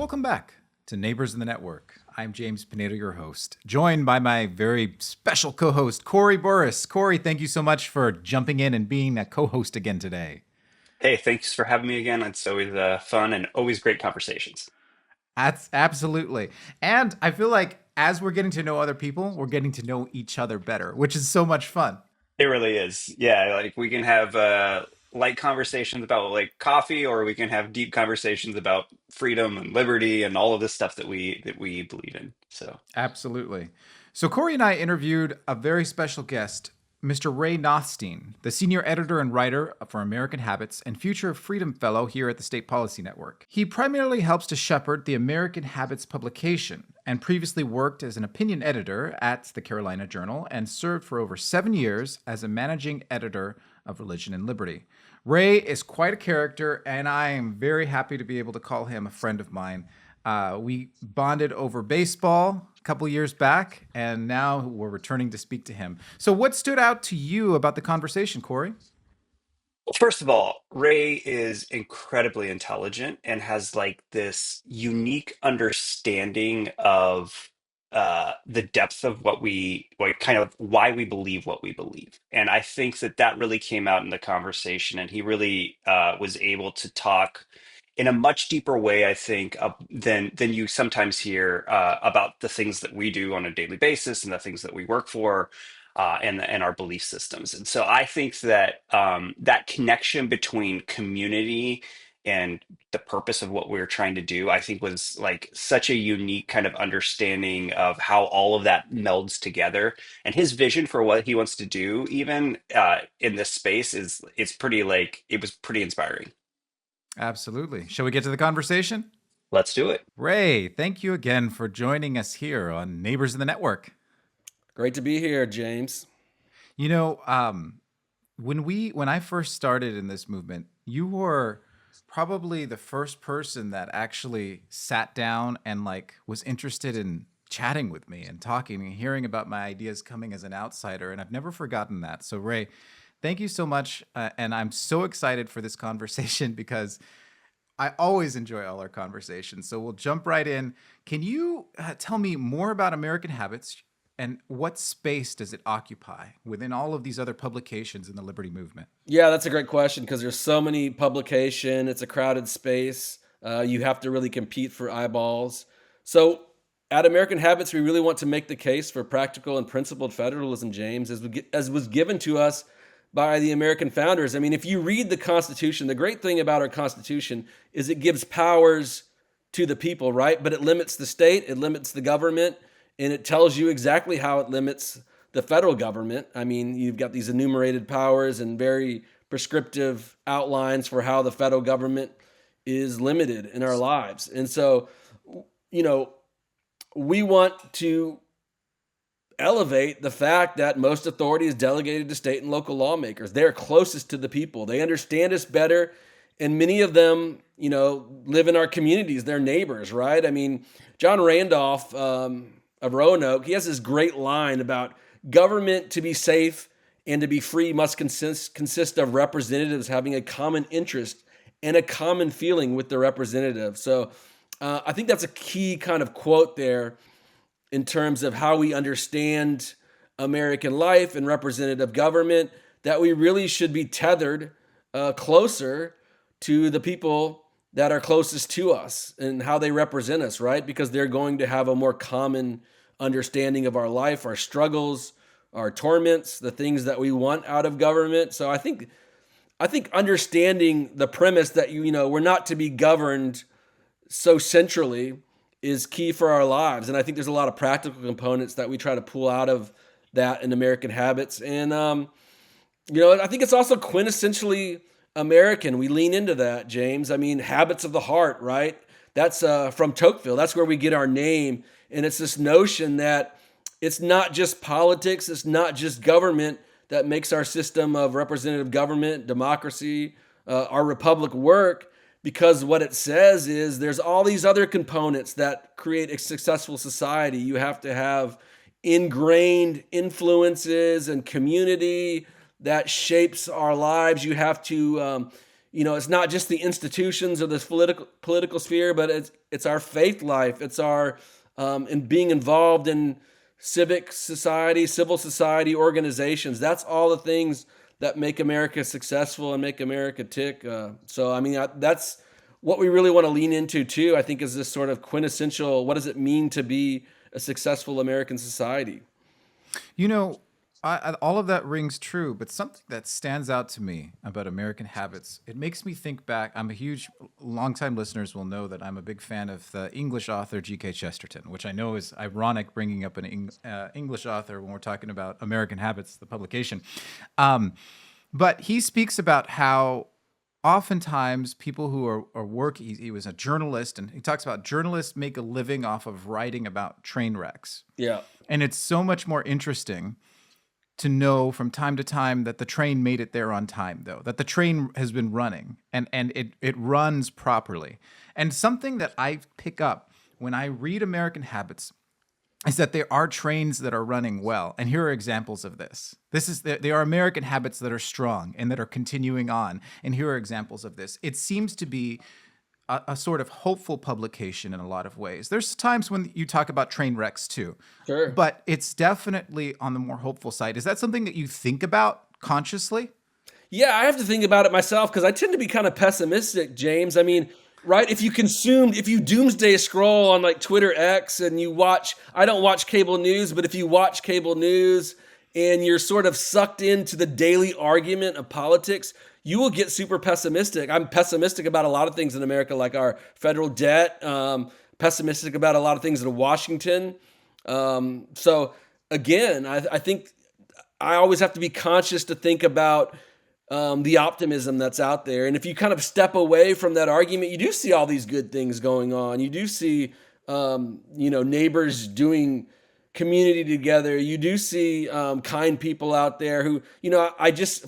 Welcome back to Neighbors in the Network. I'm James Pinedo, your host, joined by my very special co-host, Corey Burres. Corey, thank you so much for jumping in and being a co-host again today. Hey, thanks for having me again. It's always fun and always great conversations. That's absolutely. And I feel like as we're getting to know other people, we're getting to know each other better, which is so much fun. It really is. Yeah, like we can have light conversations about like coffee, or we can have deep conversations about freedom and liberty and all of this stuff that we believe in. So Absolutely. So Corey and I interviewed a very special guest, Mr. Ray Nothstine, the senior editor and writer for American Habits and future Freedom Fellow here at the State Policy Network. He primarily helps to shepherd the American Habits publication and previously worked as an opinion editor at the Carolina Journal and served for over 7 years as a managing editor of Religion and Liberty. Ray is quite a character, and I am very happy to be able to call him a friend of mine. We bonded over baseball a couple years back, and now we're returning to speak to him. So, what stood out to you about the conversation, Corey? Well, first of all, Ray is incredibly intelligent and has like this unique understanding of the depth of what we like, kind of why we believe what we believe. And I think that really came out in the conversation, and he really was able to talk in a much deeper way, I think, than you sometimes hear about the things that we do on a daily basis and the things that we work for and our belief systems. And so I think that that connection between community and the purpose of what we were trying to do, I think was like such a unique kind of understanding of how all of that melds together. And his vision for what he wants to do, even in this space, is pretty like it was pretty inspiring. Absolutely. Shall we get to the conversation? Let's do it. Ray, thank you again for joining us here on Neighbors in the Network. Great to be here, James. You know, when I first started in this movement, you were probably the first person that actually sat down and like was interested in chatting with me and talking and hearing about my ideas coming as an outsider, and I've never forgotten that. So Ray, thank you so much, and I'm so excited for this conversation because I always enjoy all our conversations. So we'll jump right in. Can you tell me more about American Habits and what space does it occupy within all of these other publications in the liberty movement? Yeah, that's a great question because there's so many publication. It's a crowded space. You have to really compete for eyeballs. So at American Habits, we really want to make the case for practical and principled federalism, James, as was given to us by the American founders. I mean, if you read the Constitution, the great thing about our Constitution is it gives powers to the people, right? But it limits the state, it limits the government, and it tells you exactly how it limits the federal government. I mean, you've got these enumerated powers and very prescriptive outlines for how the federal government is limited in our lives. And so, you know, we want to elevate the fact that most authority is delegated to state and local lawmakers. They're closest to the people. They understand us better. And many of them, live in our communities. They're neighbors, right? I mean, John Randolph of Roanoke, he has this great line about government to be safe and to be free must consist of representatives having a common interest and a common feeling with the representative. So I think that's a key kind of quote there in terms of how we understand American life and representative government, that we really should be tethered closer to the people that are closest to us and how they represent us, right? Because they're going to have a more common understanding of our life, our struggles, our torments, the things that we want out of government. So I think understanding the premise that we're not to be governed so centrally is key for our lives. And I think there's a lot of practical components that we try to pull out of that in American Habits. And, I think it's also quintessentially American. We lean into that, James. I mean, habits of the heart, right? That's from Tocqueville. That's where we get our name. And it's this notion that it's not just politics, it's not just government that makes our system of representative government, democracy, our republic work. Because what it says is there's all these other components that create a successful society. You have to have ingrained influences and community that shapes our lives. You have to, it's not just the institutions or the political sphere, but it's our faith life. It's our in being involved in civic society, civil society organizations. That's all the things that make America successful and make America tick. So I mean, that's what we really want to lean into too. I think is this sort of quintessential. What does it mean to be a successful American society? You know, all of that rings true, but something that stands out to me about American Habits, it makes me think back. I'm a huge, longtime listeners will know that I'm a big fan of the English author G.K. Chesterton, which I know is ironic bringing up an English author when we're talking about American Habits, the publication. But he speaks about how oftentimes people who are he was a journalist, and he talks about journalists make a living off of writing about train wrecks. Yeah. And it's so much more interesting to know from time to time that the train made it there on time, though, that the train has been running and it runs properly. And something that I pick up when I read American Habits is that there are trains that are running well. And here are examples of this. There are American Habits that are strong and that are continuing on. And here are examples of this. It seems to be a sort of hopeful publication in a lot of ways. There's times when you talk about train wrecks too, Sure. but it's definitely on the more hopeful side. Is that something that you think about consciously? Yeah, I have to think about it myself because I tend to be kind of pessimistic, James. I mean, right? If you doomsday scroll on like Twitter X and I don't watch cable news, but if you watch cable news and you're sort of sucked into the daily argument of politics, you will get super pessimistic. I'm pessimistic about a lot of things in America, like our federal debt, pessimistic about a lot of things in Washington. So again, I think I always have to be conscious to think about the optimism that's out there. And if you kind of step away from that argument, you do see all these good things going on. You do see, neighbors doing community together. You do see kind people out there who,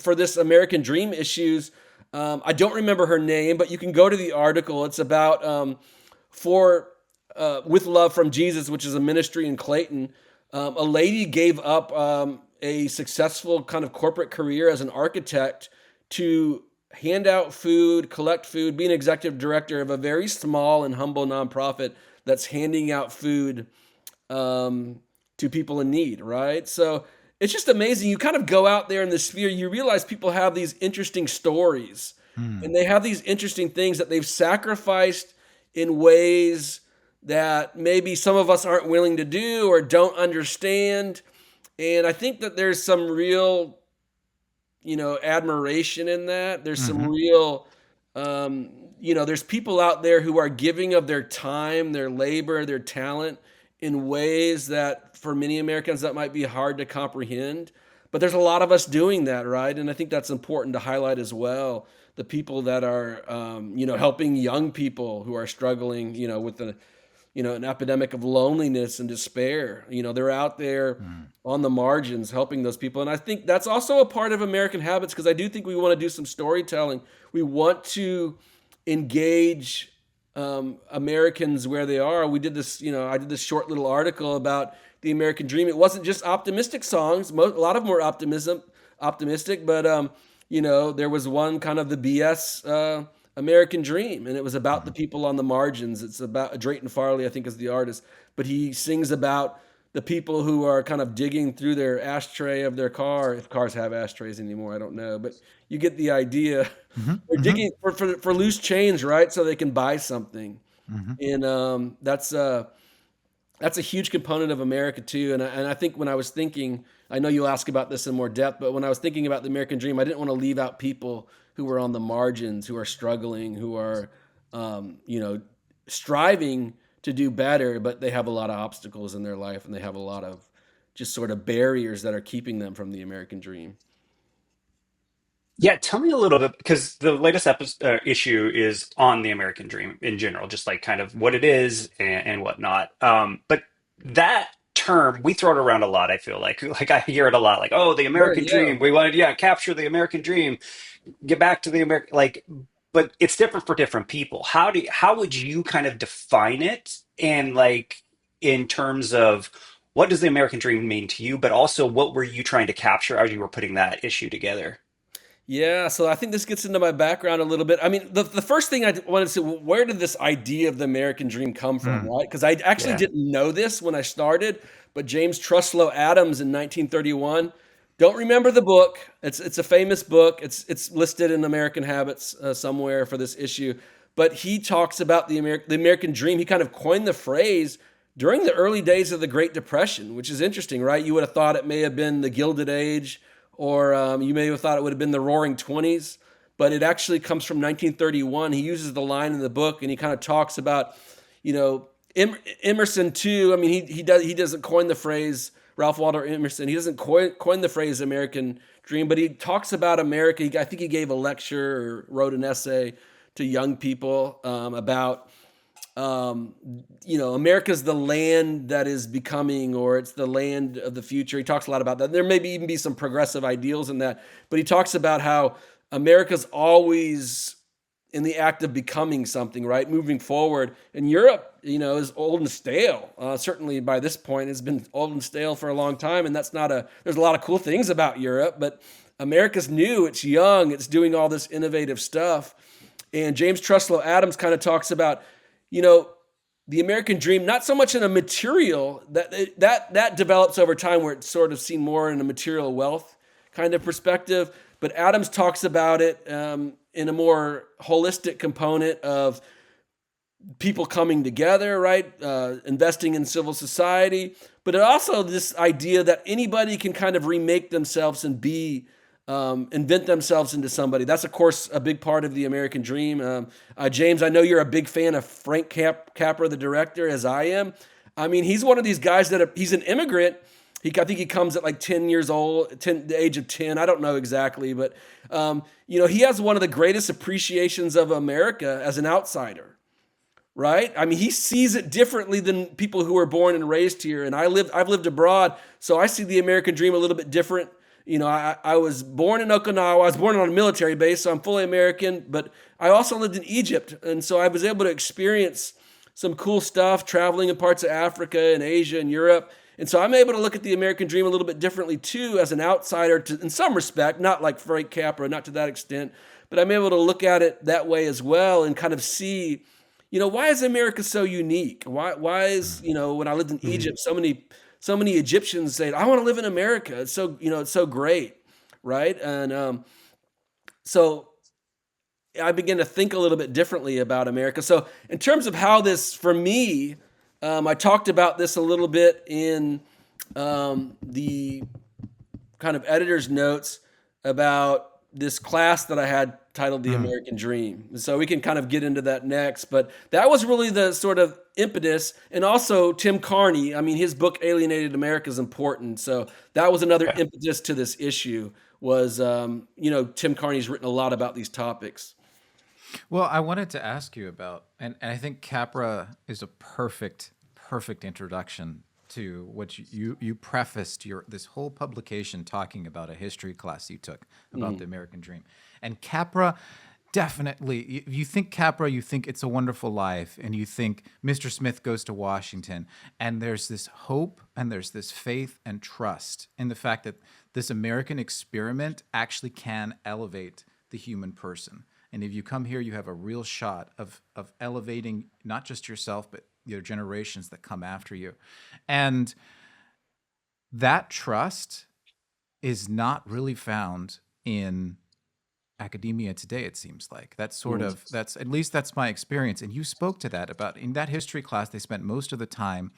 for this American Dream issues, I don't remember her name, but you can go to the article. It's about With Love from Jesus, which is a ministry in Clayton. A lady gave up a successful kind of corporate career as an architect to hand out food, collect food, be an executive director of a very small and humble nonprofit that's handing out food to people in need, right? So it's just amazing. You kind of go out there in the sphere, you realize people have these interesting stories and they have these interesting things that they've sacrificed in ways that maybe some of us aren't willing to do or don't understand. And I think that there's some real, admiration in that. There's some real, there's people out there who are giving of their time, their labor, their talent in ways that for many Americans that might be hard to comprehend. But there's a lot of us doing that, right? And I think that's important to highlight as well. The people that are, helping young people who are struggling, with an epidemic of loneliness and despair. They're out there on the margins helping those people. And I think that's also a part of American Habits because I do think we want to do some storytelling. We want to engage Americans where they are. We did this, I did this short little article about the American Dream. It wasn't just optimistic songs. A lot of them were optimistic, but there was one kind of the BS American Dream, and it was about the people on the margins. It's about Drayton Farley, I think, is the artist, but he sings about the people who are kind of digging through their ashtray of their car, if cars have ashtrays anymore, I don't know, but you get the idea. They're digging for loose change, right? So they can buy something, and that's a huge component of America too. And I think when I was thinking, I know you'll ask about this in more depth, but when I was thinking about the American Dream, I didn't want to leave out people who are on the margins, who are struggling, who are, striving to do better, but they have a lot of obstacles in their life and they have a lot of just sort of barriers that are keeping them from the American Dream. Yeah, tell me a little bit because the latest issue is on the American Dream in general, just like kind of what it is and whatnot. But that term we throw it around a lot. I feel like I hear it a lot, like, "Oh, the Sure, American yeah. Dream. We wanted, yeah, capture the American Dream, get back to the American." Like, but it's different for different people. How would you kind of define it, and like in terms of what does the American Dream mean to you, but also what were you trying to capture as you were putting that issue together? Yeah, so I think this gets into my background a little bit. I mean, the first thing I wanted to say, where did this idea of the American dream come from, Mm. right? Because I actually Yeah. didn't know this when I started, but James Truslow Adams in 1931. Don't remember the book. It's a famous book. It's listed in American Habits somewhere for this issue. But he talks about the American dream. He kind of coined the phrase during the early days of the Great Depression, which is interesting, right? You would have thought it may have been the Gilded Age, or you may have thought it would have been the Roaring Twenties, but it actually comes from 1931. He uses the line in the book, and he kind of talks about, you know, Emerson too. I mean, he doesn't coin the phrase. Ralph Waldo Emerson. He doesn't coin the phrase American dream, but he talks about America. I think he gave a lecture or wrote an essay to young people about America's the land that is becoming, or it's the land of the future. He talks a lot about that. There may even be some progressive ideals in that, but he talks about how America's always in the act of becoming something, right? Moving forward. And Europe, is old and stale. Certainly by this point, it's been old and stale for a long time. And there's a lot of cool things about Europe, but America's new, it's young, it's doing all this innovative stuff. And James Truslow Adams kind of talks about, the American dream, not so much in a material that develops over time, where it's sort of seen more in a material wealth kind of perspective. But Adams talks about it in a more holistic component of people coming together, right? Investing in civil society, but it also this idea that anybody can kind of remake themselves and invent themselves into somebody. That's, of course, a big part of the American dream. James, I know you're a big fan of Frank Capra, the director, as I am. I mean, he's one of these guys he's an immigrant. I think he comes at like 10 years old, the age of 10. I don't know exactly, but he has one of the greatest appreciations of America as an outsider, right? I mean, he sees it differently than people who were born and raised here. And I've lived abroad, so I see the American dream a little bit different. I was born in Okinawa. I was born on a military base, so I'm fully American, but I also lived in Egypt. And so I was able to experience some cool stuff traveling in parts of Africa and Asia and Europe. And so I'm able to look at the American dream a little bit differently too, as an outsider in some respect, not like Frank Capra, not to that extent, but I'm able to look at it that way as well and kind of see, why is America so unique? Why is, when I lived in Egypt, so many Egyptians say, I want to live in America. It's so great, right? And so I began to think a little bit differently about America. So in terms of how this, for me, I talked about this a little bit in the kind of editor's notes about this class that I had titled The American Dream. So we can kind of get into that next, but that was really the sort of impetus. And also Tim Carney, I mean, his book Alienated America is important. So that was another impetus to this issue was, Tim Carney's written a lot about these topics. Well, I wanted to ask you about, and I think Capra is a perfect introduction to what you prefaced this whole publication talking about a history class you took about the American dream. And Capra, definitely, you think Capra, you think It's a Wonderful Life, and you think Mr. Smith Goes to Washington, and there's this hope and there's this faith and trust in the fact that this American experiment actually can elevate the human person. And if you come here, you have a real shot of elevating not just yourself, but your generations that come after you. And that trust is not really found in academia today, it seems like. That's at least that's my experience. And you spoke to that about in that history class, they spent most of the time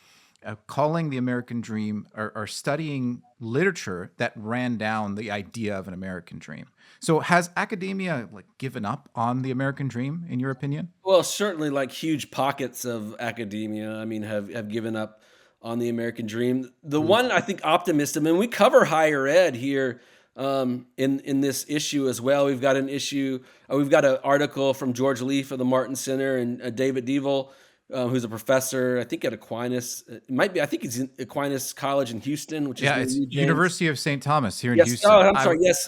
calling the American dream or studying literature that ran down the idea of an American dream. So has academia given up on the American dream, in your opinion? Well, certainly huge pockets of academia, I mean, have given up on the American dream. The one, I think, Optimism, and we cover higher ed here in this issue as well. We've got we've got an article from George Leaf of the Martin Center and David Devil, who's a professor, I think at Aquinas. It might be, I think he's in Aquinas College in Houston, which is it's University of St. Thomas here in Yes. Houston. Oh,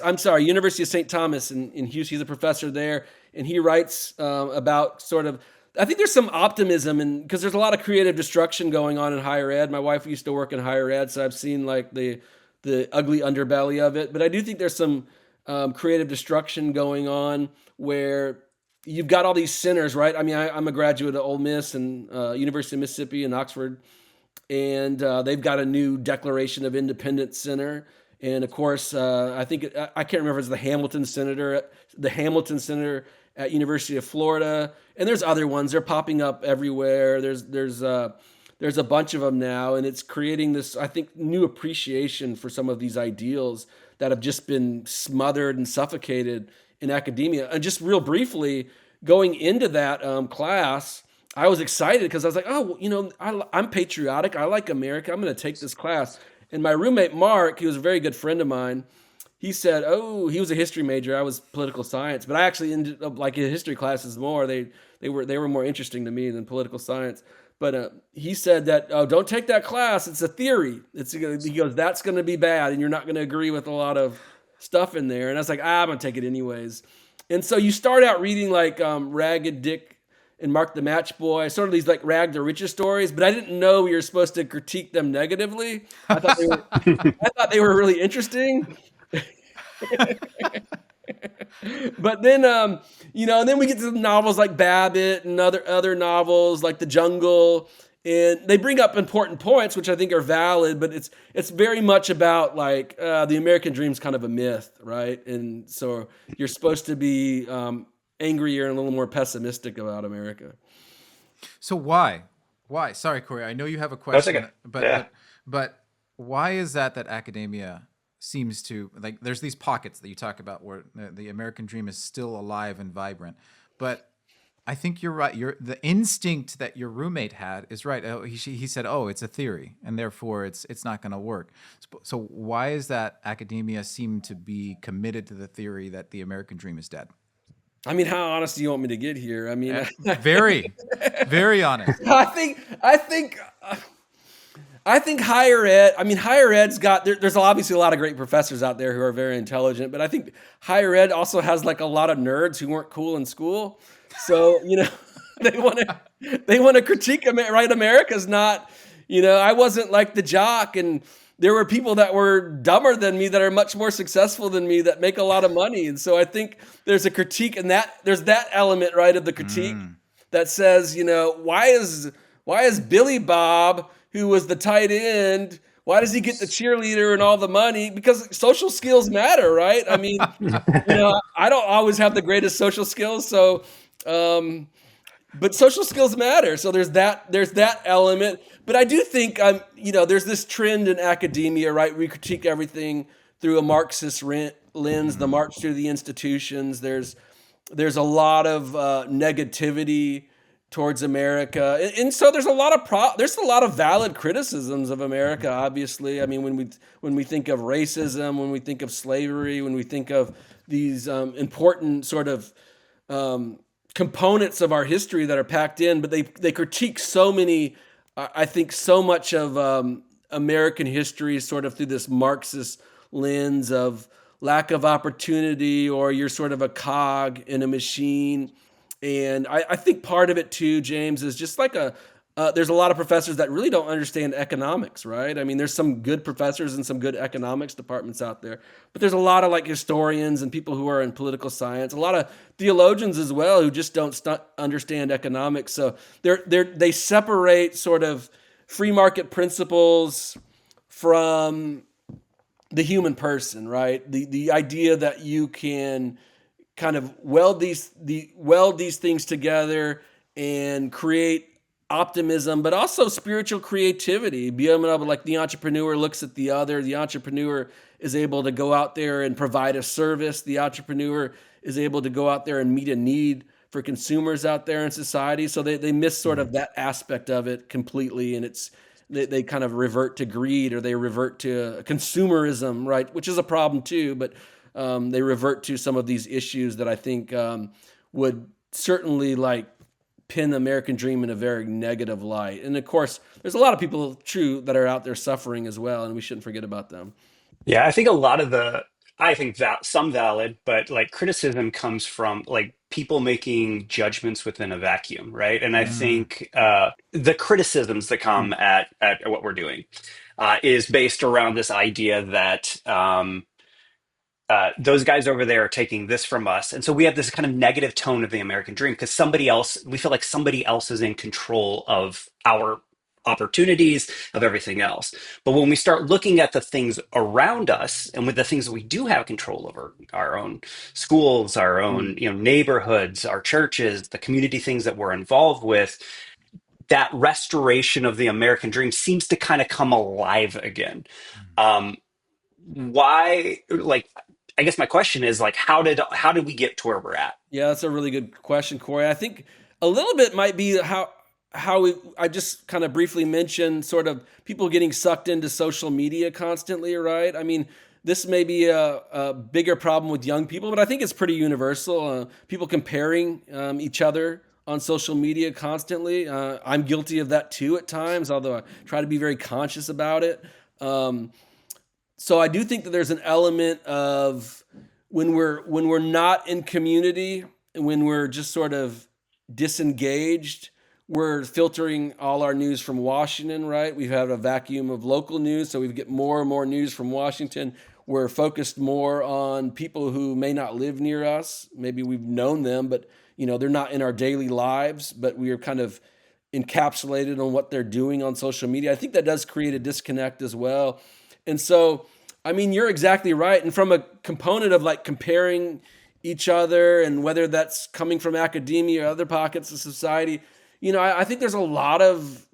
I'm sorry. University of St. Thomas in Houston. He's a professor there, and he writes about sort of. I think there's some optimism, and because there's a lot of creative destruction going on in higher ed. My wife used to work in higher ed, so I've seen the ugly underbelly of it. But I do think there's some creative destruction going on where you've got all these centers, right? I mean, I'm a graduate of Ole Miss and University of Mississippi and Oxford, and they've got a new Declaration of Independence Center. And of course, I think I can't remember if it's the Hamilton Center at University of Florida, and there's other ones. They're popping up everywhere. There's a bunch of them now, and it's creating this, I think, new appreciation for some of these ideals that have just been smothered and suffocated in academia. And just real briefly, going into that class, I was excited because I was like, oh, I'm patriotic. I like America. I'm going to take this class. And my roommate, Mark, he was a very good friend of mine. He said, oh, he was a history major. I was political science, but I actually ended up liking history classes more. They were more interesting to me than political science. But he said that, oh, don't take that class. It's a theory. He goes, that's going to be bad, and you're not going to agree with a lot of stuff in there. And I was like, I'm going to take it anyways. And so you start out reading like Ragged Dick and Mark the Match Boy, sort of these like rag to riches stories, but I didn't know we were supposed to critique them negatively. I thought they were really interesting. But then, and then we get to novels like Babbitt and other novels like The Jungle, and they bring up important points, which I think are valid. But it's very much about like the American dream's kind of a myth, right? And so you're supposed to be angrier and a little more pessimistic about America. So why? Why? Sorry, Corey. I know you have a That's question, okay. but Yeah. why is that academia seems to like there's these pockets that you talk about where the American dream is still alive and vibrant, but I think you're right. The instinct that your roommate had is right. He said, "Oh, it's a theory, and therefore it's not going to work." So why is that academia seem to be committed to the theory that the American dream is dead? I mean, how honest do you want me to get here? I mean, Very, very honest. I think higher ed. I mean, higher ed's got there's obviously a lot of great professors out there who are very intelligent, but I think higher ed also has like a lot of nerds who weren't cool in school. So they want to critique right. America's not. I wasn't like the jock, and there were people that were dumber than me that are much more successful than me that make a lot of money, and so I think there's a critique, and there's that element right of the critique that says, why is Billy Bob, who was the tight end, why does he get the cheerleader and all the money? Because social skills matter, right? I mean, I don't always have the greatest social skills, so but social skills matter. So there's that element. But I do think there's this trend in academia, right? We critique everything through a Marxist lens, the march through the institutions. There's a lot of negativity towards America, and so there's a lot of valid criticisms of America. Obviously, I mean, when we think of racism, when we think of slavery, when we think of these important sort of components of our history that are packed in, but they critique so many. I think so much of American history sort of through this Marxist lens of lack of opportunity, or you're sort of a cog in a machine. And I think part of it too, James, is just like there's a lot of professors that really don't understand economics, right? I mean, there's some good professors and some good economics departments out there, but there's a lot of like historians and people who are in political science, a lot of theologians as well who just don't understand economics. So they separate sort of free market principles from the human person, right? The idea that you can kind of weld these things together and create optimism, but also spiritual creativity. Be able to, like, the entrepreneur looks at the other. The entrepreneur is able to go out there and provide a service. The entrepreneur is able to go out there and meet a need for consumers out there in society. So they miss sort of that aspect of it completely, and they kind of revert to greed, or they revert to consumerism, right? Which is a problem too, but they revert to some of these issues that I think would certainly like pin the American dream in a very negative light. And of course, there's a lot of people that are out there suffering as well, and we shouldn't forget about them. Yeah, I think that some valid, but like criticism comes from like people making judgments within a vacuum, right? And I Mm. think the criticisms that come at what we're doing is based around this idea that those guys over there are taking this from us. And so we have this kind of negative tone of the American dream because we feel like somebody else is in control of our opportunities, of everything else. But when we start looking at the things around us and with the things that we do have control over, our own schools, our own, neighborhoods, our churches, the community things that we're involved with, that restoration of the American dream seems to kind of come alive again. Um, why, like, I guess my question is like, how did we get to where we're at? Yeah, that's a really good question, Corey. I think a little bit might be I just kind of briefly mentioned sort of people getting sucked into social media constantly, right? I mean, this may be a bigger problem with young people, but I think it's pretty universal. People comparing each other on social media constantly. I'm guilty of that too at times, although I try to be very conscious about it. So I do think that there's an element of when we're not in community, when we're just sort of disengaged, we're filtering all our news from Washington, right? We've had a vacuum of local news, so we get more and more news from Washington. We're focused more on people who may not live near us. Maybe we've known them, but they're not in our daily lives, but we are kind of encapsulated on what they're doing on social media. I think that does create a disconnect as well. And so, I mean, you're exactly right. And from a component of like comparing each other, and whether that's coming from academia or other pockets of society, I think there's a lot of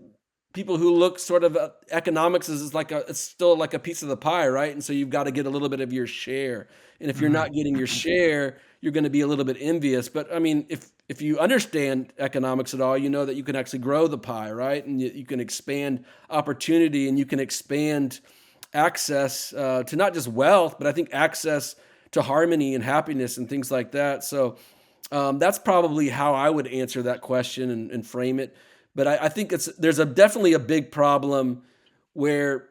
people who look sort of at economics as it's still like a piece of the pie, right? And so you've got to get a little bit of your share. And if you're not getting your share, you're going to be a little bit envious. But I mean, if you understand economics at all, you know that you can actually grow the pie, right? And you can expand opportunity, and you can expand access to not just wealth, but I think access to harmony and happiness and things like that. So that's probably how I would answer that question and frame it. But I think there's definitely a big problem where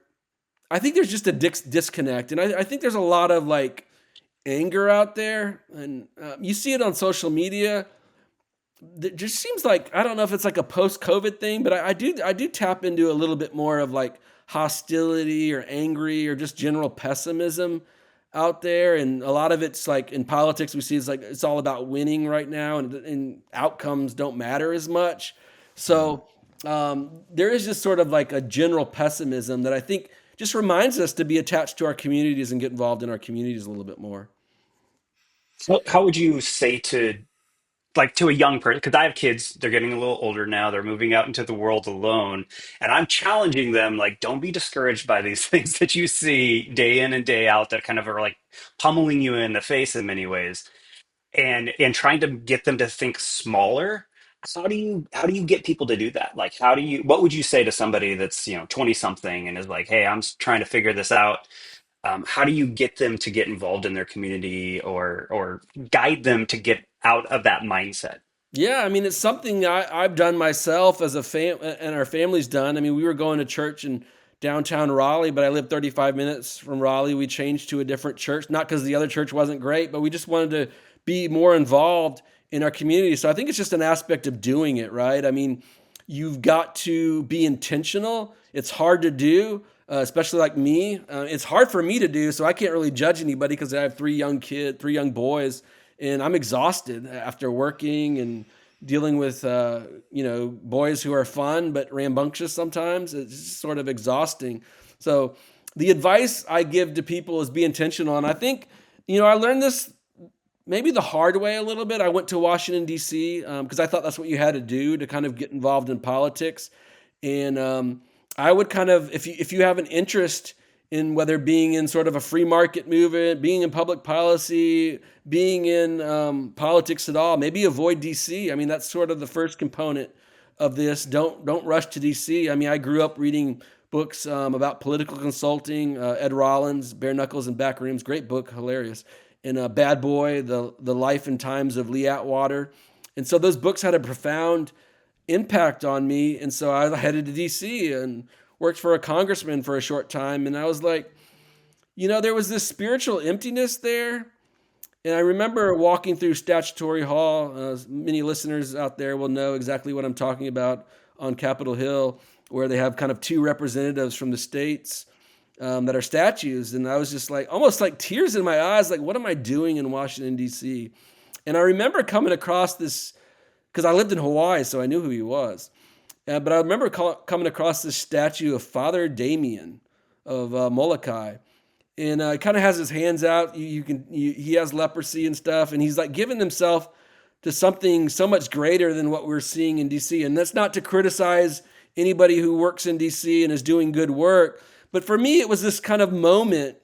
I think there's just a disconnect. And I think there's a lot of like anger out there. And you see it on social media. It just seems like, I don't know if it's like a post-COVID thing, but I do tap into a little bit more of like hostility or angry or just general pessimism out there. And a lot of it's like in politics, we see it's all about winning right now, and outcomes don't matter as much. So there is just sort of like a general pessimism that I think just reminds us to be attached to our communities and get involved in our communities a little bit more. How would you say to a young person, because I have kids, they're getting a little older now, they're moving out into the world alone, and I'm challenging them, like, don't be discouraged by these things that you see day in and day out that kind of are like pummeling you in the face in many ways, and trying to get them to think smaller. How do you get people to do that? Like, what would you say to somebody that's 20 something and is like, hey, trying to figure this out? How do you get them to get involved in their community, or guide them to get out of that mindset? Yeah, I mean, it's something I've done myself as and our family's done. I mean, we were going to church in downtown Raleigh, but I lived 35 minutes from Raleigh. We changed to a different church, not because the other church wasn't great, but we just wanted to be more involved in our community. So I think it's just an aspect of doing it, right? I mean, you've got to be intentional. It's hard to do, especially like me. It's hard for me to do, so I can't really judge anybody because I have three young boys, and I'm exhausted after working and dealing with boys who are fun but rambunctious sometimes. It's just sort of exhausting. So the advice I give to people is be intentional. And I think I learned this maybe the hard way a little bit. I went to Washington, D.C. Because I thought that's what you had to do to kind of get involved in politics. And I would kind of, if you have an interest in whether being in sort of a free market movement, being in public policy, being in politics at all, maybe avoid DC. I mean, that's sort of the first component of this. Don't rush to DC. I mean, I grew up reading books about political consulting, Ed Rollins, Bare Knuckles and Back Rooms, great book, hilarious. And Bad Boy, the Life and Times of Lee Atwater. And so those books had a profound impact on me. And so I headed to DC and worked for a congressman for a short time. And I was like, there was this spiritual emptiness there. And I remember walking through Statutory Hall. Many listeners out there will know exactly what I'm talking about, on Capitol Hill, where they have kind of two representatives from the states. that are statues. And I was just like, almost like tears in my eyes, like, what am I doing in Washington, D.C.? And I remember coming across this, because I lived in Hawaii, so I knew who he was. But I remember coming across this statue of Father Damien of Molokai. And he kind of has his hands out. He has leprosy and stuff, and he's like giving himself to something so much greater than what we're seeing in DC. And that's not to criticize anybody who works in DC and is doing good work, but for me, it was this kind of moment,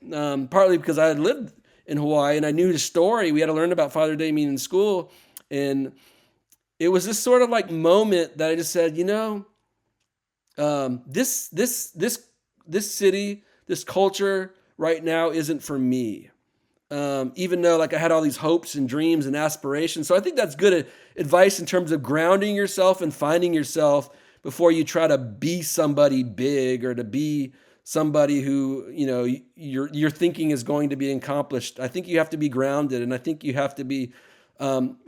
partly because I had lived in Hawaii and I knew the story. We had to learn about Father Damien in school, and it was this sort of like moment that I just said, this city, this culture right now isn't for me. Even though like I had all these hopes and dreams and aspirations. So I think that's good advice in terms of grounding yourself and finding yourself before you try to be somebody big or to be somebody who, you're thinking is going to be accomplished. I think you have to be grounded, and I think you have to be,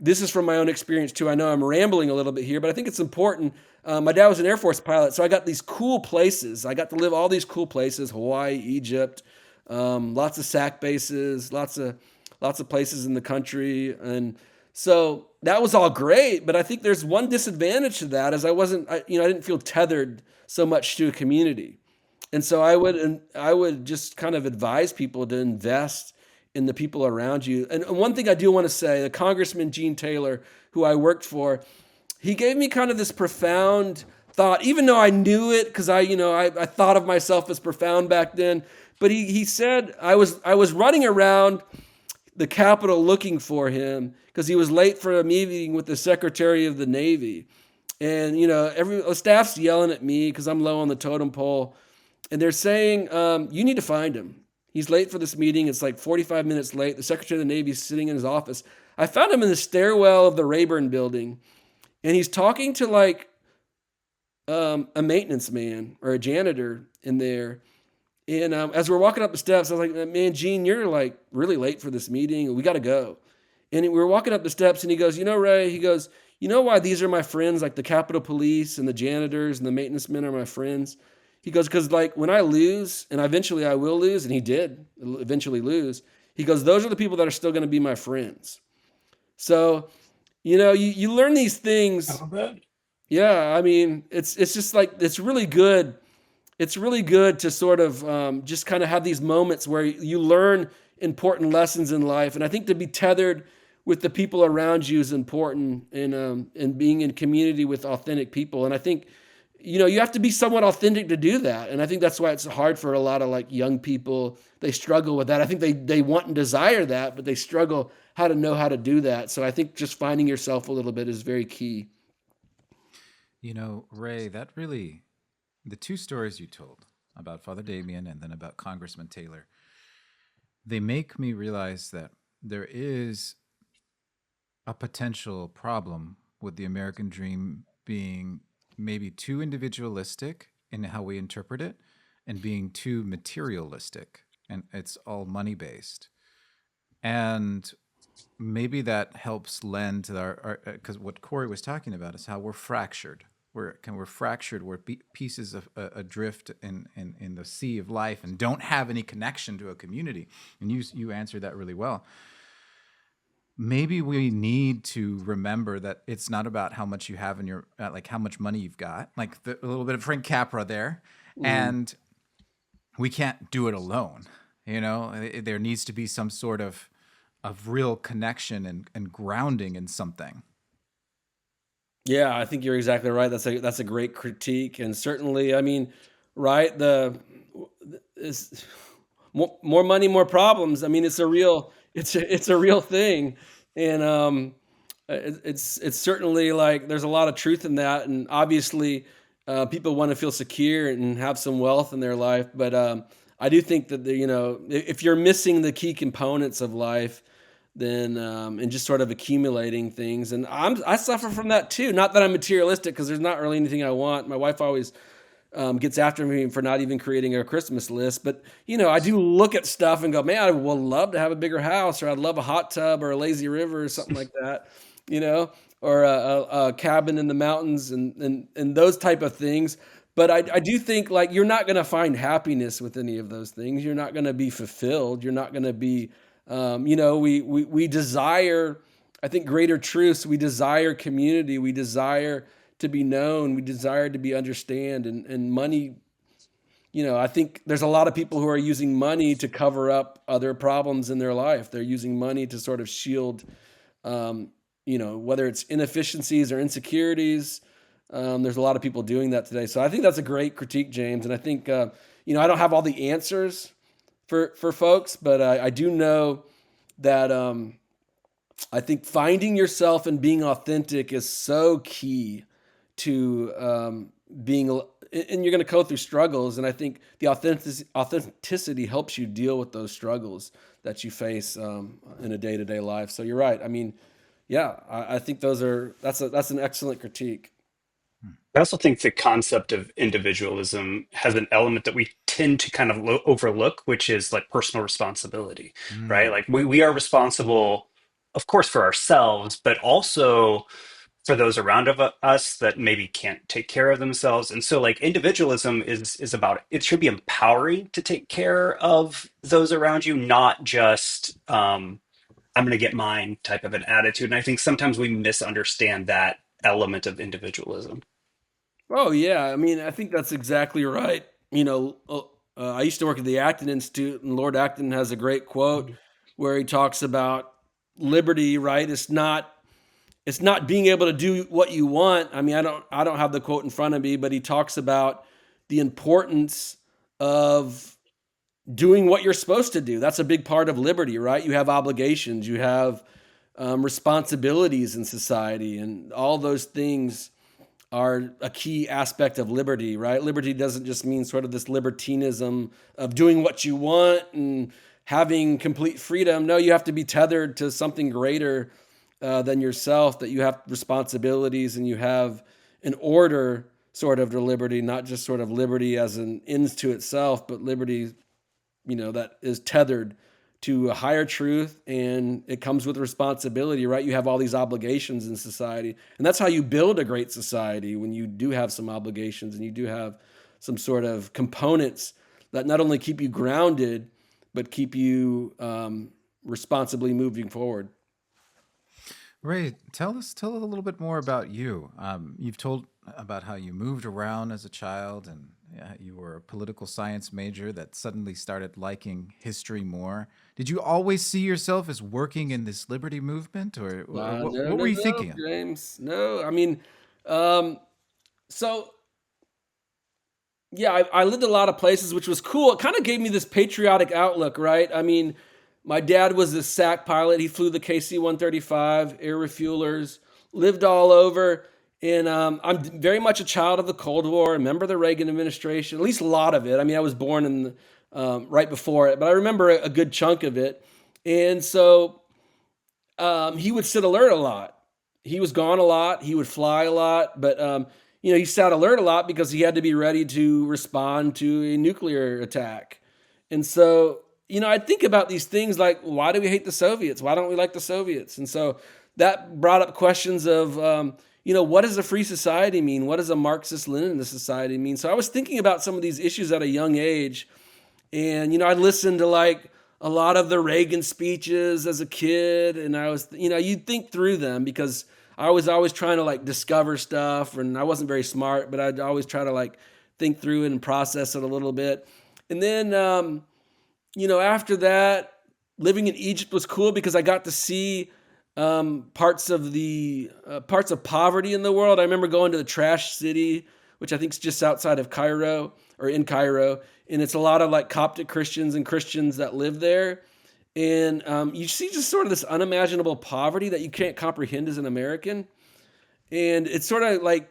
this is from my own experience too. I know I'm rambling a little bit here, but I think it's important. My dad was an Air Force pilot, so I got these cool places. I got to live all these cool places: Hawaii, Egypt, lots of SAC bases, lots of places in the country, and so that was all great. But I think there's one disadvantage to that, is I didn't feel tethered so much to a community, and so I would just kind of advise people to invest in the people around you. And one thing I do want to say, the Congressman Gene Taylor, who I worked for, he gave me kind of this profound thought, even though I knew it because I thought of myself as profound back then. But he said I was running around the Capitol looking for him because he was late for a meeting with the Secretary of the Navy, and every staff's yelling at me because I'm low on the totem pole, and they're saying, "You need to find him. He's late for this meeting. It's like 45 minutes late." The Secretary of the Navy is sitting in his office. I found him in the stairwell of the Rayburn building, and he's talking to like a maintenance man or a janitor in there. And as we're walking up the steps, I was like, "Man, Gene, you're like really late for this meeting. We got to go." And we were walking up the steps, and he goes, "Ray," he goes, "You know why these are my friends? Like the Capitol Police and the janitors and the maintenance men are my friends." He goes, "Because like when I lose, and eventually I will lose," and he did eventually lose. He goes, "Those are the people that are still going to be my friends." So, you learn these things. Yeah, I mean, it's just like it's really good. It's really good to sort of just kind of have these moments where you learn important lessons in life, and I think to be tethered with the people around you is important in being in community with authentic people. And I think you have to be somewhat authentic to do that. And I think that's why it's hard for a lot of like young people. They struggle with that. I think they want and desire that, but they struggle how to know how to do that. So I think just finding yourself a little bit is very key. Ray, the two stories you told about Father Damien and then about Congressman Taylor, they make me realize that there is a potential problem with the American dream being maybe too individualistic in how we interpret it and being too materialistic, and it's all money based. And maybe that helps lend to our because what Corey was talking about is how we're fractured. We're fractured. We're pieces of adrift in the sea of life and don't have any connection to a community. And you answered that really well. Maybe we need to remember that it's not about how much you have in your like how much money you've got, like a little bit of Frank Capra there, and we can't do it alone. There needs to be some sort of real connection and grounding in something. Yeah, I think you're exactly right. That's a great critique, and certainly, I mean, right? Is more money, more problems. I mean, it's a real thing, and it's certainly like there's a lot of truth in that, and obviously, people want to feel secure and have some wealth in their life, but I do think that if you're missing the key components of life, then and just sort of accumulating things, and I suffer from that too. Not that I'm materialistic, because there's not really anything I want. My wife always gets after me for not even creating a Christmas list, but I do look at stuff and go, man, I would love to have a bigger house, or I'd love a hot tub or a lazy river or something like that, or a cabin in the mountains and those type of things. But I do think like you're not going to find happiness with any of those things. You're not going to be fulfilled. You're not going to be, we desire, I think, greater truths. We desire community. We desire to be known. We desire to be understood. And money, I think there's a lot of people who are using money to cover up other problems in their life. They're using money to sort of shield, whether it's inefficiencies or insecurities. There's a lot of people doing that today. So I think that's a great critique, James. And I think, I don't have all the answers for folks, but I do know that I think finding yourself and being authentic is so key to being, and you're going to go through struggles. And I think the authenticity helps you deal with those struggles that you face in a day-to-day life. So you're right. I mean, yeah, I think that's an excellent critique. I also think the concept of individualism has an element that we tend to kind of overlook, which is like personal responsibility, right? Mm. Like we are responsible, of course, for ourselves, but also for those around of us that maybe can't take care of themselves. And so like individualism is about, it should be empowering to take care of those around you, not just I'm going to get mine type of an attitude. And I think sometimes we misunderstand that element of individualism. Oh yeah, I mean, I think that's exactly right. I used to work at the Acton Institute, and Lord Acton has a great quote where he talks about liberty. Right? It's not being able to do what you want. I mean, I don't have the quote in front of me, but he talks about the importance of doing what you're supposed to do. That's a big part of liberty, right? You have obligations, you have responsibilities in society, and all those things are a key aspect of liberty, right? Liberty doesn't just mean sort of this libertinism of doing what you want and having complete freedom. No, you have to be tethered to something greater than yourself, that you have responsibilities and you have an order sort of to liberty, not just sort of liberty as an ends to itself, but liberty, that is tethered to a higher truth, and it comes with responsibility, right? You have all these obligations in society, and that's how you build a great society, when you do have some obligations and you do have some sort of components that not only keep you grounded, but keep you responsibly moving forward. Ray, tell us a little bit more about you. You've told about how you moved around as a child, and you were a political science major that suddenly started liking history more. Did you always see yourself as working in this liberty movement, or No, what no, were you no, thinking? James. No, I mean, um, so yeah, I lived a lot of places, which was cool. It kind of gave me this patriotic outlook, right? I mean, my dad was a SAC pilot. He flew the KC-135 air refuelers, lived all over. And I'm very much a child of the Cold War, a member of the Reagan administration, at least a lot of it. I mean, I was born in right before it, but I remember a good chunk of it. And so he would sit alert a lot. He was gone a lot. He would fly a lot, but he sat alert a lot because he had to be ready to respond to a nuclear attack. And so, I think about these things like, why do we hate the Soviets? Why don't we like the Soviets? And so that brought up questions of, what does a free society mean? What does a Marxist-Leninist society mean? So I was thinking about some of these issues at a young age, and I listened to like a lot of the Reagan speeches as a kid, and I was, you'd think through them because I was always trying to like discover stuff, and I wasn't very smart, but I'd always try to like think through it and process it a little bit. And then, after that, living in Egypt was cool because I got to see parts of poverty in the world. I remember going to the Trash City, which I think is just outside of Cairo or in Cairo, and it's a lot of like Coptic Christians and Christians that live there. And you see just sort of this unimaginable poverty that you can't comprehend as an American. And it's sort of like,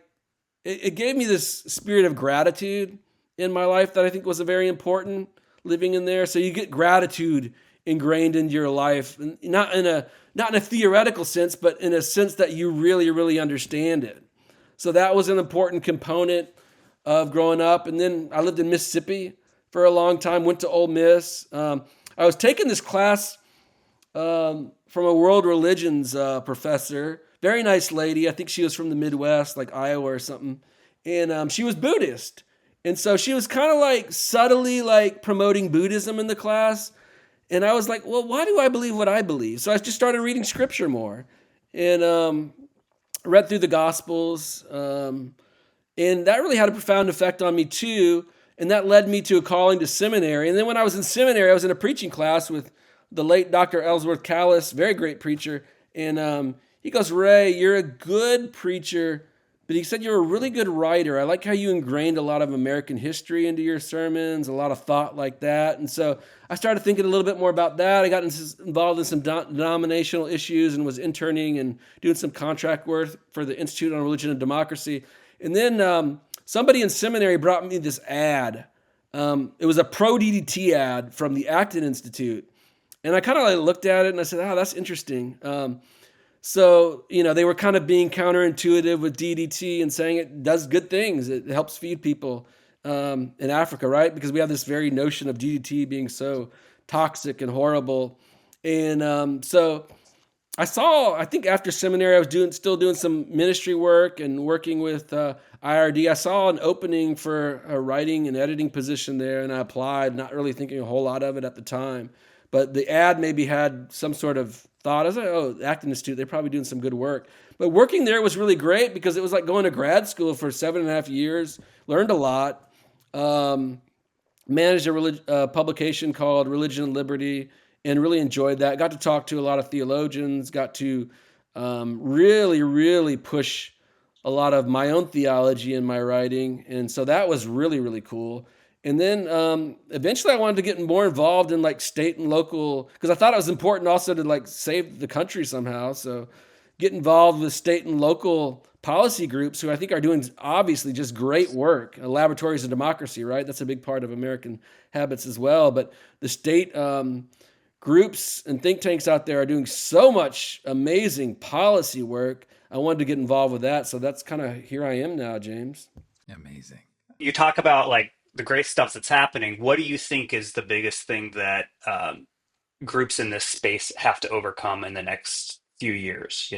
it gave me this spirit of gratitude in my life that I think was a very important living in there. So you get gratitude ingrained into your life, and not in a theoretical sense, but in a sense that you really, really understand it. So that was an important component of growing up. And then I lived in Mississippi for a long time, went to Ole Miss. I was taking this class from a world religions professor, very nice lady. I think she was from the Midwest, like Iowa or something. And she was Buddhist. And so she was kind of like subtly like promoting Buddhism in the class. And I was like, well, why do I believe what I believe? So I just started reading scripture more and read through the Gospels. And that really had a profound effect on me too. And that led me to a calling to seminary. And then when I was in seminary, I was in a preaching class with the late Dr. Ellsworth Callis, very great preacher. And he goes, Ray, you're a good preacher, but he said you're a really good writer. I like how you ingrained a lot of American history into your sermons, a lot of thought like that. And so I started thinking a little bit more about that. I got involved in some denominational issues and was interning and doing some contract work for the Institute on Religion and Democracy. And then somebody in seminary brought me this ad. It was a pro-DDT ad from the Acton Institute. And I kind of like looked at it and I said, that's interesting. So, they were kind of being counterintuitive with DDT and saying it does good things. It helps feed people in Africa, right? Because we have this very notion of DDT being so toxic and horrible. And so I think after seminary, I was still doing some ministry work and working with IRD. I saw an opening for a writing and editing position there, and I applied, not really thinking a whole lot of it at the time. But the ad maybe had some sort of thought. I was like, the Acton Institute, they're probably doing some good work. But working there was really great because it was like going to grad school for 7.5 years, learned a lot, managed a publication called Religion and Liberty, and really enjoyed that. Got to talk to a lot of theologians, got to really, really push a lot of my own theology in my writing. And so that was really, really cool. And then eventually I wanted to get more involved in like state and local, because I thought it was important also to like save the country somehow. So get involved with state and local policy groups who I think are doing obviously just great work. Laboratories of democracy, right? That's a big part of American habits as well. But the state groups and think tanks out there are doing so much amazing policy work. I wanted to get involved with that. So that's kind of here I am now, James. Amazing. You talk about like the great stuff that's happening. What do you think is the biggest thing that groups in this space have to overcome in the next few years?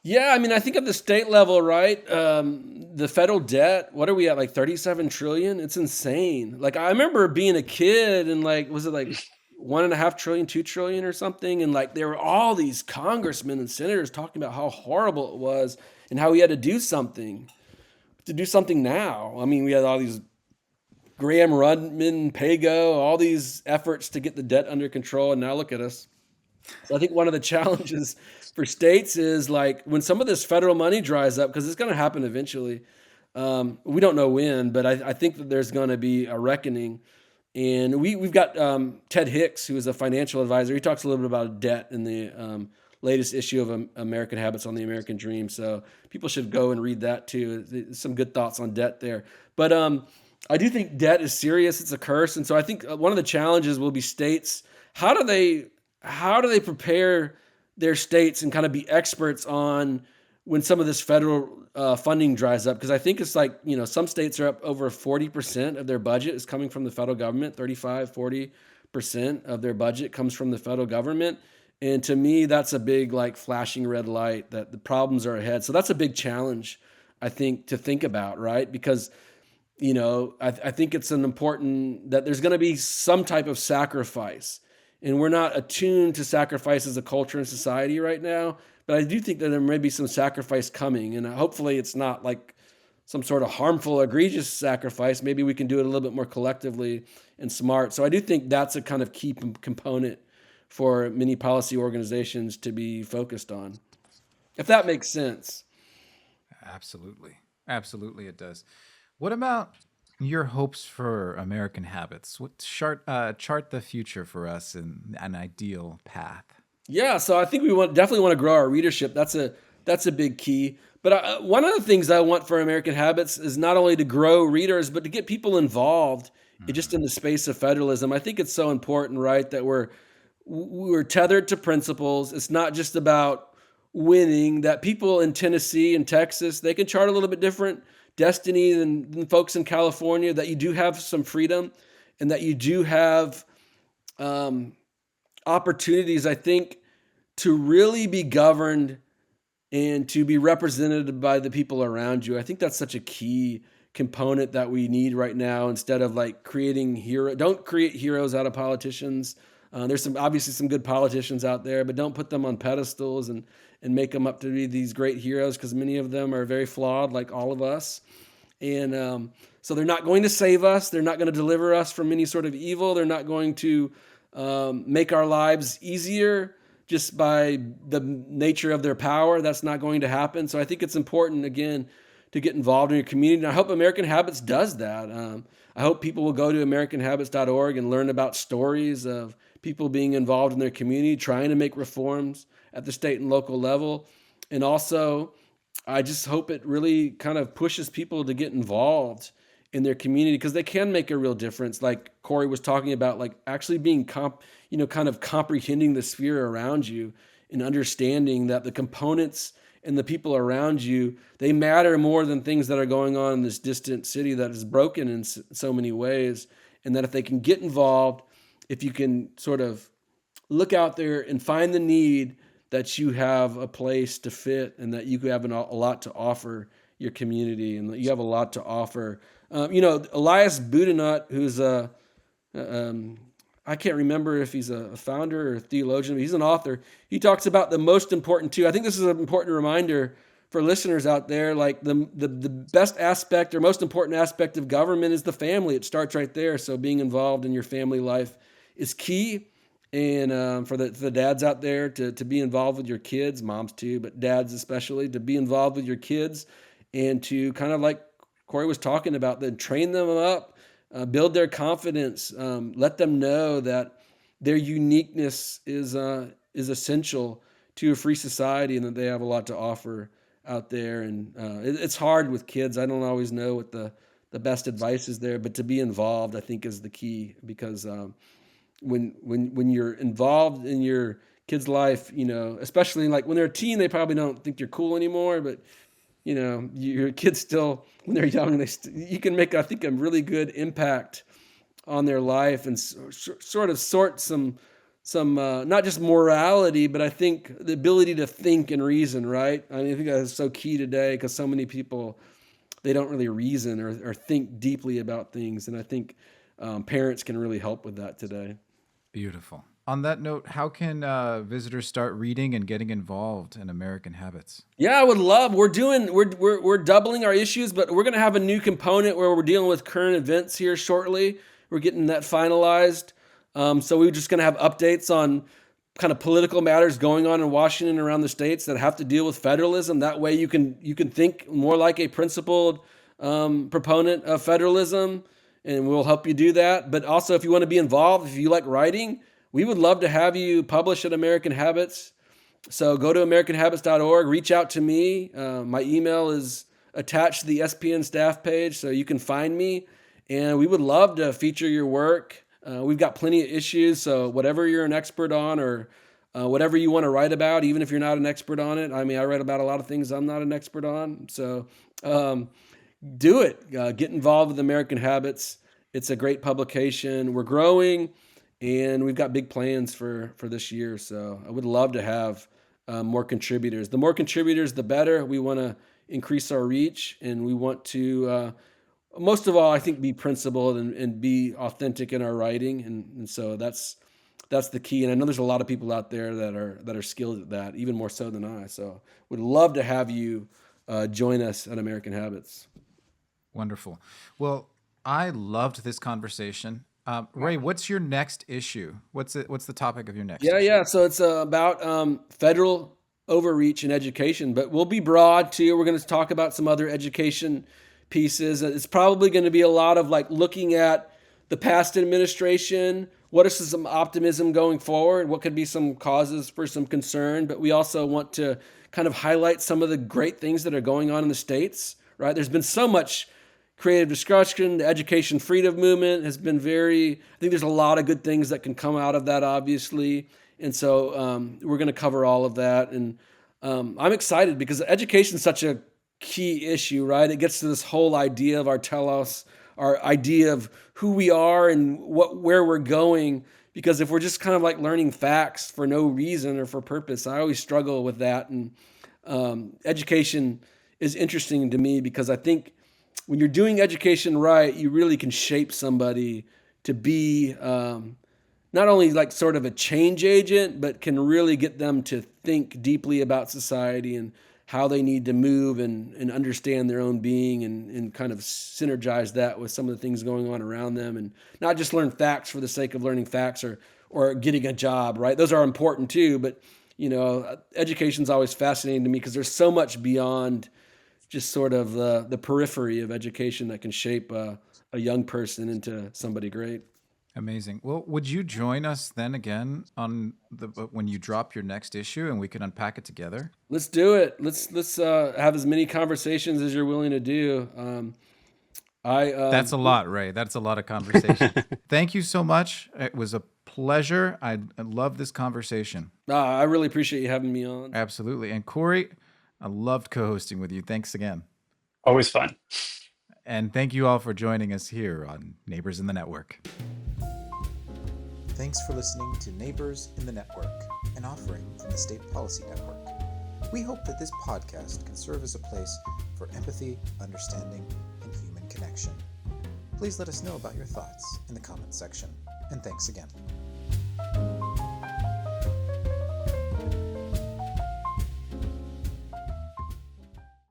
Yeah, I mean, I think at the state level, right? The federal debt, what are we at, like 37 trillion? It's insane. Like, I remember being a kid and like, was it like 1.5 trillion, 2 trillion or something? And like, there were all these congressmen and senators talking about how horrible it was and how we had to do something now. I mean, we had all these Graham Rudman, Pago, all these efforts to get the debt under control. And now look at us. So I think one of the challenges for states is like when some of this federal money dries up, because it's going to happen eventually. We don't know when, but I think that there's going to be a reckoning. And we've got Ted Hicks, who is a financial advisor. He talks a little bit about debt in the latest issue of American Habits on the American Dream. So people should go and read that too. There's some good thoughts on debt there. But I do think debt is serious. It's a curse. And so I think one of the challenges will be states. How do they prepare their states and kind of be experts on when some of this federal funding dries up? Because I think it's like, some states are up over 40% of their budget is coming from the federal government, 35-40% of their budget comes from the federal government. And to me, that's a big like flashing red light that the problems are ahead. So that's a big challenge, I think, to think about, right? Because I think it's an important that there's going to be some type of sacrifice. And we're not attuned to sacrifice as a culture and society right now. But I do think that there may be some sacrifice coming. And hopefully it's not like some sort of harmful, egregious sacrifice. Maybe we can do it a little bit more collectively and smart. So I do think that's a kind of key component for many policy organizations to be focused on, if that makes sense. Absolutely it does. What about your hopes for American Habits? What chart the future for us in an ideal path? Yeah, so I think we definitely want to grow our readership. That's a big key. But one of the things I want for American Habits is not only to grow readers, but to get people involved just in the space of federalism. I think it's so important, right, that we're tethered to principles. It's not just about winning, that people in Tennessee and Texas, they can chart a little bit different destiny than folks in California, that you do have some freedom and that you do have opportunities, I think, to really be governed and to be represented by the people around you. I think that's such a key component that we need right now, instead of like don't create heroes out of politicians. There's obviously some good politicians out there, but don't put them on pedestals and make them up to be these great heroes, because many of them are very flawed, like all of us. And so they're not going to save us. They're not going to deliver us from any sort of evil. They're not going to make our lives easier just by the nature of their power. That's not going to happen. So I think it's important, again, to get involved in your community. And I hope American Habits does that. I hope people will go to AmericanHabits.org and learn about stories of people being involved in their community, trying to make reforms at the state and local level. And also, I just hope it really kind of pushes people to get involved in their community, because they can make a real difference. Like Corey was talking about, like actually being kind of comprehending the sphere around you and understanding that the components and the people around you, they matter more than things that are going on in this distant city that is broken in so many ways. And that if they can get involved, if you can sort of look out there and find the need, that you have a place to fit, and that you have a lot to offer your community, and that you have a lot to offer. Elias Boudinot, who's I can't remember if he's a founder or a theologian, but he's an author. He talks about the most important two. I think this is an important reminder for listeners out there. Like the best aspect or most important aspect of government is the family. It starts right there. So being involved in your family life is key. And for the dads out there, to be involved with your kids, moms too, but dads especially, to be involved with your kids, and to kind of, like Corey was talking about, then train them up, build their confidence, let them know that their uniqueness is essential to a free society, and that they have a lot to offer out there. And it's hard with kids. I don't always know what the best advice is there, but to be involved, I think, is the key, because when you're involved in your kid's life, especially like when they're a teen, they probably don't think you're cool anymore, but your kids still, when they're young, you can make, I think, a really good impact on their life, and sort of sort some not just morality, but I think the ability to think and reason, right? I mean, I think that's so key today, because so many people, they don't really reason or think deeply about things. And I think parents can really help with that today. Beautiful. On that note, how can visitors start reading and getting involved in American Habits? Yeah, I would love. We're doubling our issues, but we're going to have a new component where we're dealing with current events here shortly. We're getting that finalized. So we're just going to have updates on kind of political matters going on in Washington and around the states that have to deal with federalism. That way you can think more like a principled proponent of federalism, and we'll help you do that. But also, if you want to be involved, if you like writing, we would love to have you publish at American Habits. So go to AmericanHabits.org, reach out to me. My email is attached to the SPN staff page, so you can find me. And we would love to feature your work. We've got plenty of issues, so whatever you're an expert on, or whatever you want to write about, even if you're not an expert on it. I mean, I write about a lot of things I'm not an expert on. So do it. Get involved with American Habits. It's a great publication. We're growing, and we've got big plans for this year. So I would love to have more contributors. The more contributors, the better. We want to increase our reach, and we want to, most of all, I think, be principled and be authentic in our writing. And so that's the key. And I know there's a lot of people out there that are skilled at that, even more so than I. So would love to have you join us at American Habits. Wonderful. Well, I loved this conversation. Ray, what's your next issue? What's the topic of your next issue? Yeah. So it's about federal overreach in education, but we'll be broad too. We're going to talk about some other education pieces. It's probably going to be a lot of like looking at the past administration. What is some optimism going forward? What could be some causes for some concern? But we also want to kind of highlight some of the great things that are going on in the states, right? There's been so much creative discussion. The education freedom movement has been I think there's a lot of good things that can come out of that, obviously. And so we're going to cover all of that. And I'm excited because education is such a key issue, right? It gets to this whole idea of our telos, our idea of who we are and where we're going. Because if we're just kind of like learning facts for no reason or for purpose, I always struggle with that. And education is interesting to me because I think when you're doing education right, you really can shape somebody to be not only like sort of a change agent, but can really get them to think deeply about society and how they need to move and understand their own being and kind of synergize that with some of the things going on around them, and not just learn facts for the sake of learning facts or getting a job, right? Those are important too, but education's always fascinating to me because there's so much beyond just sort of the periphery of education that can shape a young person into somebody great. Amazing. Well, would you join us then again on when you drop your next issue and we can unpack it together? Let's do it. Let's have as many conversations as you're willing to do. That's a lot, Ray. That's a lot of conversation. Thank you so much. It was a pleasure. I love this conversation. I really appreciate you having me on. Absolutely. And Corey, I loved co-hosting with you. Thanks again. Always fun. And thank you all for joining us here on Neighbors in the Network. Thanks for listening to Neighbors in the Network, an offering from the State Policy Network. We hope that this podcast can serve as a place for empathy, understanding, and human connection. Please let us know about your thoughts in the comments section. And thanks again.